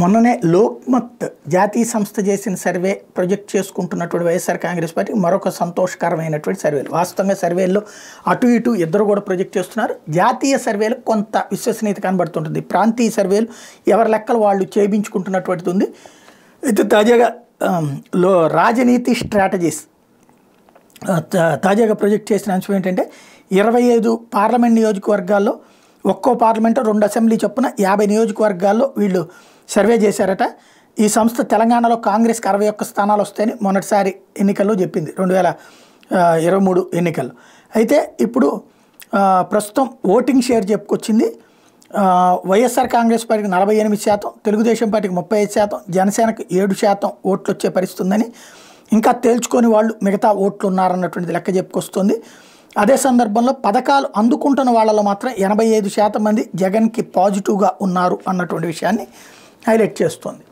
మొన్ననే లోక్మత్ జాతీయ సంస్థ చేసిన సర్వే ప్రొజెక్ట్ చేసుకుంటున్నటువంటి వైఎస్ఆర్ కాంగ్రెస్ పార్టీ మరొక సంతోషకరమైనటువంటి సర్వేలు. వాస్తవంగా సర్వేల్లో అటు ఇటు ఇద్దరు కూడా ప్రొజెక్ట్ చేస్తున్నారు. జాతీయ సర్వేలు కొంత విశ్వసనీయత కనబడుతుంటుంది, ప్రాంతీయ సర్వేలు ఎవరి లెక్కలు వాళ్ళు చేయించుకుంటున్నటువంటిది ఉంది. అయితే తాజాగా రాజనీతి స్ట్రాటజీస్ తాజాగా ప్రొజెక్ట్ చేసిన అంశం ఏంటంటే 25 పార్లమెంట్ నియోజకవర్గాల్లో ఒక్కో పార్లమెంటు 2 అసెంబ్లీ చొప్పున 50 నియోజకవర్గాల్లో వీళ్ళు సర్వే చేశారట. ఈ సంస్థ తెలంగాణలో కాంగ్రెస్కి 61 స్థానాలు వస్తాయని మొన్నటిసారి ఎన్నికల్లో చెప్పింది 2023 ఎన్నికల్లో. అయితే ఇప్పుడు ప్రస్తుతం ఓటింగ్ షేర్ చెప్పుకొచ్చింది. వైఎస్ఆర్ కాంగ్రెస్ పార్టీకి 48%, తెలుగుదేశం పార్టీకి 35%, జనసేనకు 7% ఓట్లు వచ్చే పరిస్థితి ఉందని, ఇంకా తేల్చుకొని వాళ్ళు మిగతా ఓట్లు ఉన్నారన్నటువంటిది లెక్క చెప్పుకొస్తుంది. అదే సందర్భంలో పథకాలు అందుకుంటున్న వాళ్ళలో మాత్రం 85% మంది జగన్కి పాజిటివ్గా ఉన్నారు అన్నటువంటి విషయాన్ని హైలైట్ చేస్తోంది.